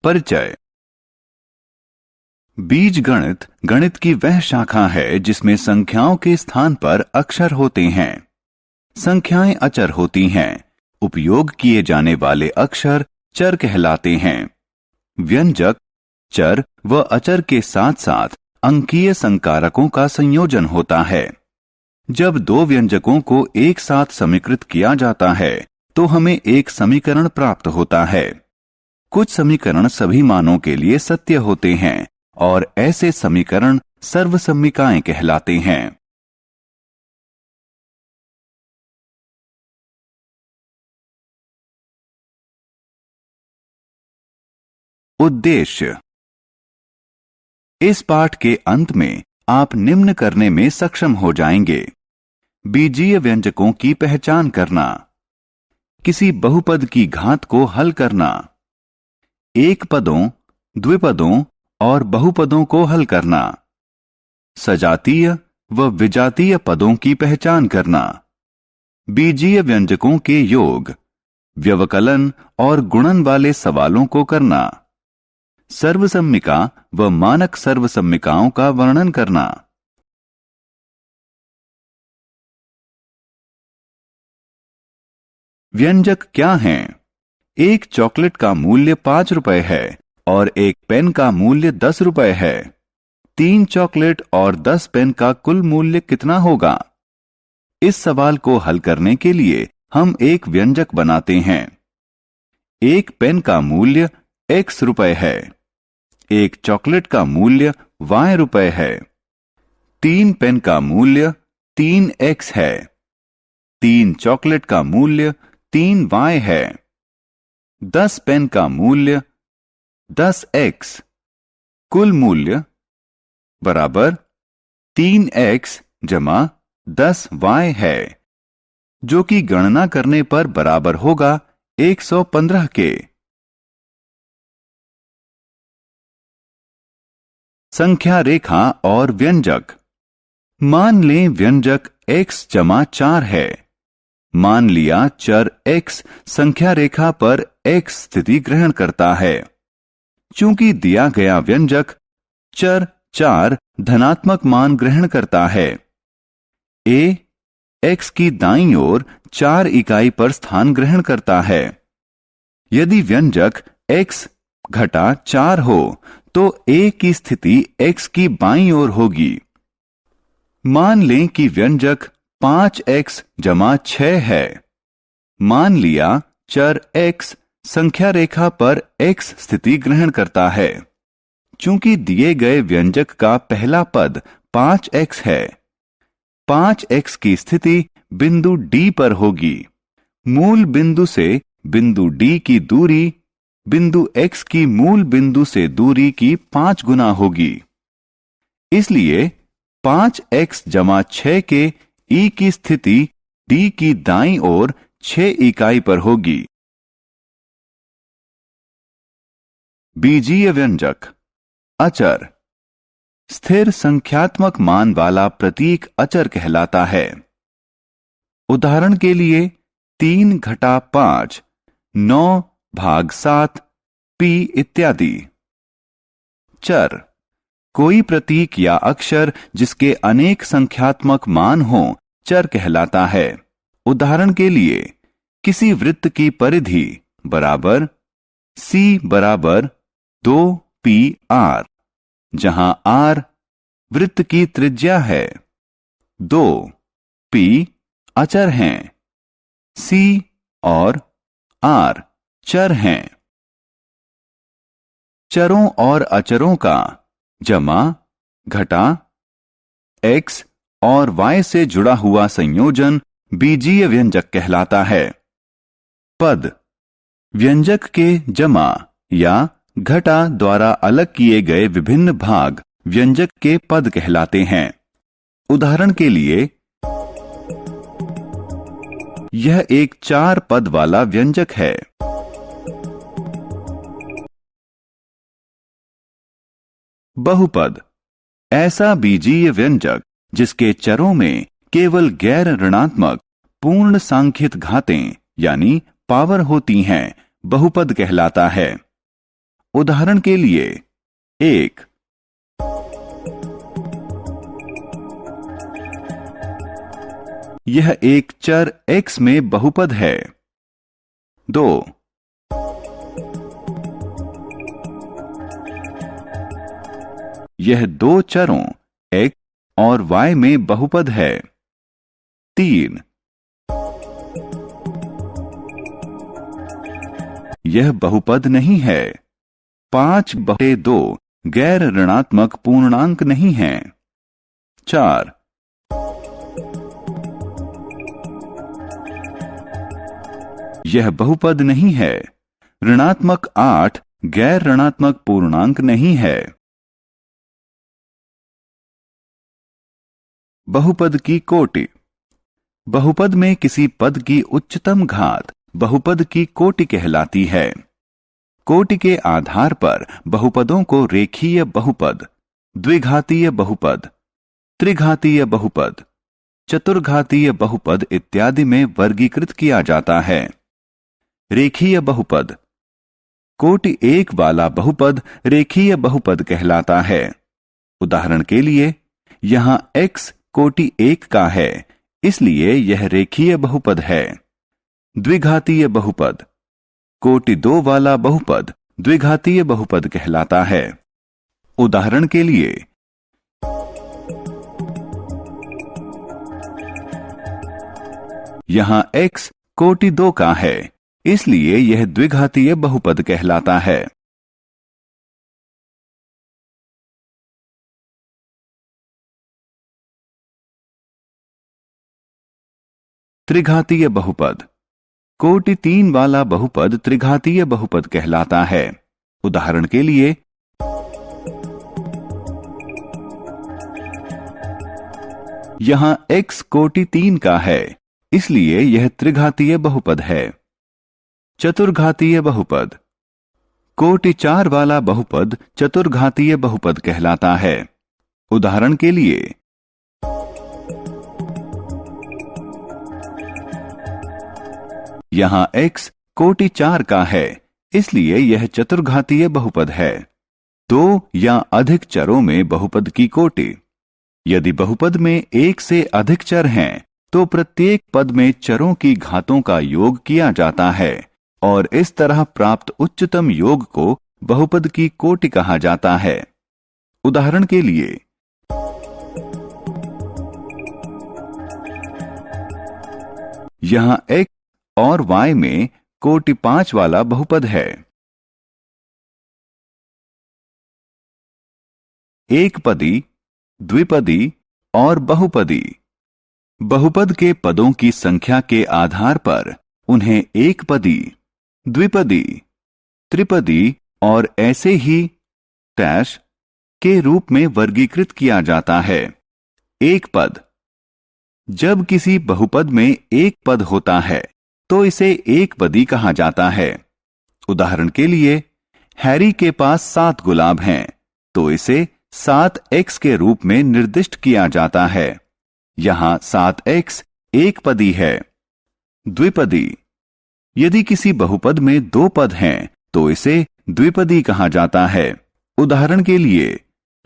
परिचय। बीजगणित गणित की वह शाखा है जिसमें संख्याओं के स्थान पर अक्षर होते हैं। संख्याएं अचर होती हैं। उपयोग किए जाने वाले अक्षर चर कहलाते हैं। व्यंजक चर व अचर के साथ साथ अंकीय संकारकों का संयोजन होता है। जब दो व्यंजकों को एक साथ समीकृत किया जाता है तो हमें एक समीकरण प्राप्त होता है। कुछ समीकरण सभी मानों के लिए सत्य होते हैं और ऐसे समीकरण सर्वसम्मिकाएं कहलाते हैं। उद्देश्य। इस पाठ के अंत में आप निम्न करने में सक्षम हो जाएंगे। बीजीय व्यंजकों की पहचान करना, किसी बहुपद की घात को हल करना, एक पदों, द्विपदों और बहुपदों को हल करना, सजातीय व विजातीय पदों की पहचान करना, बीजीय व्यंजकों के योग, व्यवकलन और गुणन वाले सवालों को करना, सर्वसम्मिका व मानक सर्वसम्मिकाओं का वर्णन करना। व्यंजक क्या हैं? एक चॉकलेट का मूल्य 5 रुपए है और एक पेन का मूल्य 10 रुपए है। 3 चॉकलेट और 10 पेन का कुल मूल्य कितना होगा? इस सवाल को हल करने के लिए हम एक व्यंजक बनाते हैं। एक पेन का मूल्य x रुपए है। एक चॉकलेट का मूल्य y रुपए है। 3 पेन का मूल्य 3x है। 3 चॉकलेट का मूल्य 3y है। 10 पेन का मूल्य 10x। कुल मूल्य बराबर 3x जमा 10y है, जो कि गणना करने पर बराबर होगा 115 के। संख्या रेखा और व्यंजक। मान लें व्यंजक x जमा 4 है। मान लिया चर x संख्या रेखा पर x स्थिति ग्रहण करता है। चूंकि दिया गया व्यंजक चर 4 धनात्मक मान ग्रहण करता है, a x की दाईं ओर 4 इकाई पर स्थान ग्रहण करता है। यदि व्यंजक x घटा 4 हो तो a की स्थिति x की बाईं ओर होगी। मान लें कि व्यंजक 5x जमा 6 है। मान लिया चर x संख्या रेखा पर x स्थिति ग्रहण करता है। चूंकि दिए गए व्यंजक का पहला पद 5x है, 5x की स्थिति बिंदु D पर होगी। मूल बिंदु से बिंदु D की दूरी बिंदु x की मूल बिंदु से दूरी की 5 गुना होगी। इसलिए 5x जमा 6 के E की स्थिति D की दाईं ओर 6 इकाई पर होगी। बीजीय व्यंजक। अचर। स्थिर संख्यात्मक मान वाला प्रतीक अचर कहलाता है। उदाहरण के लिए 3 घटा 5, 9 भाग 7, p इत्यादि। चर। कोई प्रतीक या अक्षर जिसके अनेक संख्यात्मक मान हों चर कहलाता है। उदाहरण के लिए किसी वृत्त की परिधि बराबर c बराबर 2pr, जहां r वृत्त की त्रिज्या है। 2p अचर हैं, c और r चर हैं। चरों और अचरों का जमा घटा x और y से जुड़ा हुआ संयोजन बीजीय व्यंजक कहलाता है। पद। व्यंजक के जमा या घटा द्वारा अलग किए गए विभिन्न भाग व्यंजक के पद कहलाते हैं। उदाहरण के लिए यह एक 4 पद वाला व्यंजक है। बहुपद। ऐसा बीजीय व्यंजक जिसके चरों में केवल गैर ऋणात्मक पूर्ण सांख्यिक घातें यानी पावर होती हैं, बहुपद कहलाता है। उदाहरण के लिए 1, यह एक चर x में बहुपद है। 2, यह दो चरों x और y में बहुपद है। 3, यह बहुपद नहीं है। 5/2 गैर ऋणात्मक पूर्णांक नहीं है। 4, यह बहुपद नहीं है। ऋणात्मक 8 गैर ऋणात्मक पूर्णांक नहीं है। बहुपद की कोटि। बहुपद में किसी पद की उच्चतम घात बहुपद की कोटि कहलाती है। कोटि के आधार पर बहुपदों को रेखीय बहुपद, द्विघातीय बहुपद, त्रिघातीय बहुपद, चतुर्घातीय बहुपद इत्यादि में वर्गीकृत किया जाता है। रेखीय बहुपद। कोटि 1 वाला बहुपद रेखीय बहुपद कहलाता है। उदाहरण के लिए यहां x कोटि 1 का है, इसलिए यह रेखीय बहुपद है। द्विघातीय बहुपद। कोटि 2 वाला बहुपद द्विघातीय बहुपद कहलाता है। उदाहरण के लिए यहां x कोटि 2 का है, इसलिए यह द्विघातीय बहुपद कहलाता है। त्रिघातीय बहुपद। कोटि 3 वाला बहुपद त्रिघातीय बहुपद कहलाता है। उदाहरण के लिए यहां x कोटि 3 का है, इसलिए यह त्रिघातीय बहुपद है। चतुर्घातीय बहुपद। कोटि 4 वाला बहुपद चतुर्घातीय बहुपद कहलाता है। उदाहरण के लिए यहां x कोटि 4 का है, इसलिए यह चतुर्घातीय बहुपद है। 2 या अधिक चरों में बहुपद की कोटि। यदि बहुपद में 1 से अधिक चर हैं, तो प्रत्येक पद में चरों की घातों का योग किया जाता है और इस तरह प्राप्त उच्चतम योग को बहुपद की कोटि कहा जाता है। उदाहरण के लिए यहां x और y में कोटि 5 वाला बहुपद है। एकपदी, द्विपदी और बहुपदी। बहुपद के पदों की संख्या के आधार पर उन्हें एकपदी, द्विपदी, त्रिपदी और ऐसे ही डैश के रूप में वर्गीकृत किया जाता है। एक पद। जब किसी बहुपद में एक पद होता है तो इसे एकपदी कहा जाता है। उदाहरण के लिए हैरी के पास 7 गुलाब हैं, तो इसे 7x के रूप में निर्दिष्ट किया जाता है। यहां 7x एकपदी है। द्विपदी। यदि किसी बहुपद में 2 पद हैं तो इसे द्विपदी कहा जाता है। उदाहरण के लिए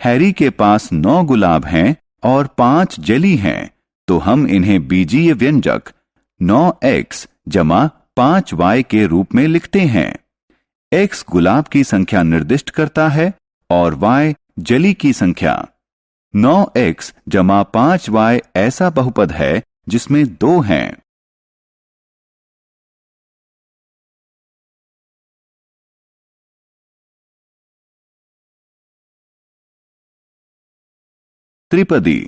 हैरी के पास 9 गुलाब हैं और 5 जेली हैं, तो हम इन्हें बीजीय व्यंजक 9x जमा 5y के रूप में लिखते हैं। x गुलाब की संख्या निर्दिष्ट करता है और y जेली की संख्या। 9x जमा 5y ऐसा बहुपद है जिसमें 2 हैं। त्रिपदी।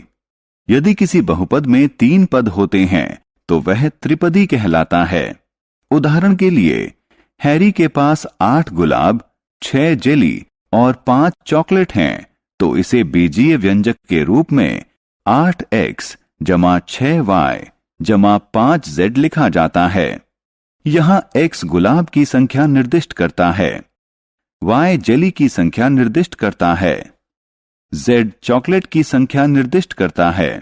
यदि किसी बहुपद में 3 पद होते हैं तो वह त्रिपदी कहलाता है। उदाहरण के लिए हैरी के पास 8 गुलाब, 6 जेली और 5 चॉकलेट हैं, तो इसे बीजीय व्यंजक के रूप में 8x जमा 6y जमा 5z लिखा जाता है। यहां x गुलाब की संख्या निर्दिष्ट करता है, y जेली की संख्या निर्दिष्ट करता है, z चॉकलेट की संख्या निर्दिष्ट करता है।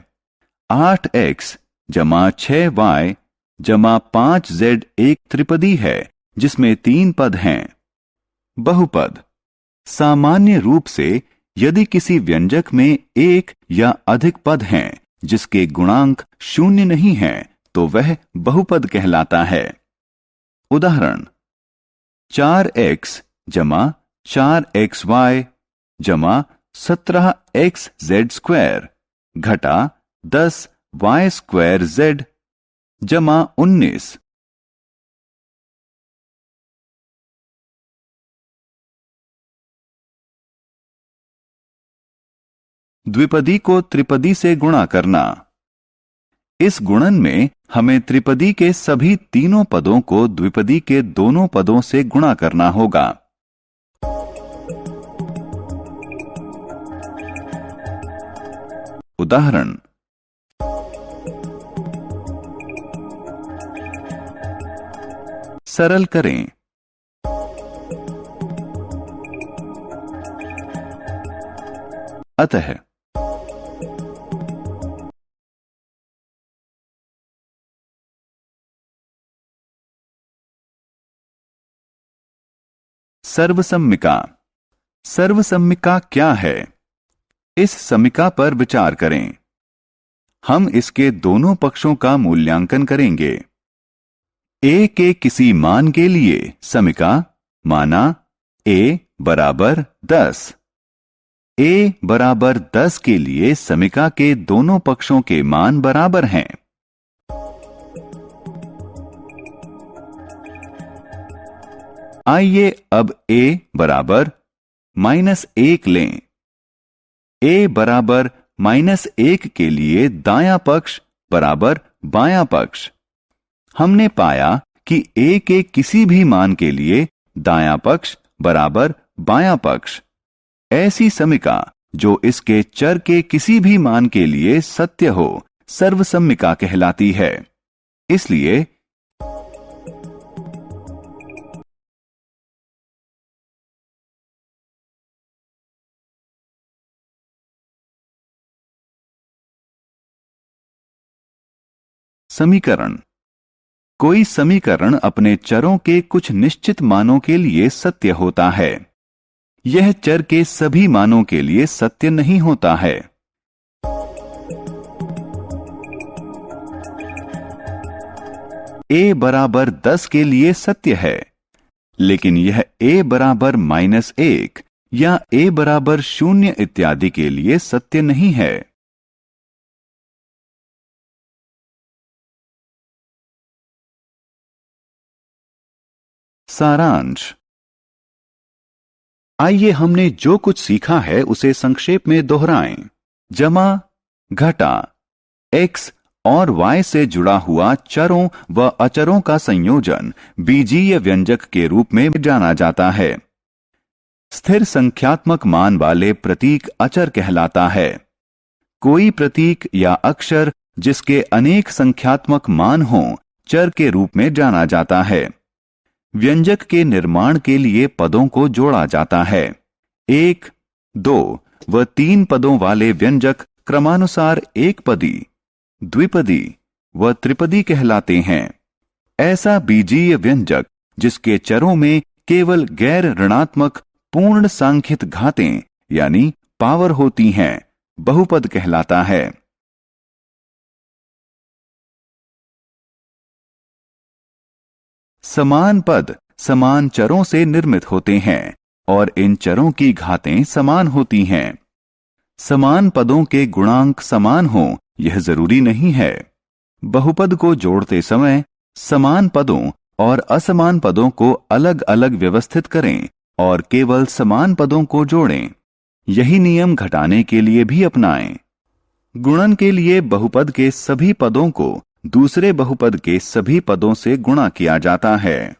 8x जमा 6y जमा 5z एक त्रिपदी है जिसमें 3 पद हैं। बहुपद। सामान्य रूप से यदि किसी व्यंजक में एक या अधिक पद हैं जिसके गुणांक शून्य नहीं हैं, तो वह बहुपद कहलाता है। उदाहरण 4x जमा 4xy जमा 17xz² घटा 10y² जमा 19। द्विपदी को त्रिपदी से गुणा करना। इस गुणन में हमें त्रिपदी के सभी तीनों पदों को द्विपदी के दोनों पदों से गुणा करना होगा। उदाहरण सरल करें। अतः सर्वसम्मिका। सर्वसम्मिका क्या है? इस समीका पर विचार करें। हम इसके दोनों पक्षों का मूल्यांकन करेंगे। a के किसी मान के लिए समीका माना a बराबर 10। a बराबर 10 के लिए समीका के दोनों पक्षों के मान बराबर हैं। आइए अब a बराबर -1 लें। a बराबर -1 के लिए दायां पक्ष बराबर बायां पक्ष। हमने पाया कि a के किसी भी मान के लिए दायां पक्ष बराबर बायां पक्ष। ऐसी समीका जो इसके चर के किसी भी मान के लिए सत्य हो सर्वसम्मिका कहलाती है। इसलिए समीकरण। कोई समीकरण अपने चरों के कुछ निश्चित मानों के लिए सत्य होता है। यह चर के सभी मानों के लिए सत्य नहीं होता है। a बराबर 10 के लिए सत्य है, लेकिन यह a बराबर -1 या a बराबर 0 इत्यादि के लिए सत्य नहीं है। सारांश। आइए हमने जो कुछ सीखा है उसे संक्षेप में दोहराएं। जमा घटा x और y से जुड़ा हुआ चरों व अचरों का संयोजन बीजीय व्यंजक के रूप में जाना जाता है। स्थिर संख्यात्मक मान वाले प्रतीक अचर कहलाता है। कोई प्रतीक या अक्षर जिसके अनेक संख्यात्मक मान हों चर के रूप में जाना जाता है। व्यंजक के निर्माण के लिए पदों को जोड़ा जाता है। 1, 2 व 3 पदों वाले व्यंजक क्रमानुसार एकपदी, द्विपदी व त्रिपदी कहलाते हैं। ऐसा बीजीय व्यंजक जिसके चरों में केवल गैर ऋणात्मक पूर्ण सांख्यिक घातें यानी पावर होती हैं, बहुपद कहलाता है। समान पद समान चरों से निर्मित होते हैं और इन चरों की घातें समान होती हैं। समान पदों के गुणांक समान हों यह जरूरी नहीं है। बहुपद को जोड़ते समय समान पदों और असमान पदों को अलग अलग व्यवस्थित करें और केवल समान पदों को जोड़ें। यही नियम घटाने के लिए भी अपनाएं। गुणन के लिए बहुपद के सभी पदों को दूसरे बहुपद के सभी पदों से गुणा किया जाता है।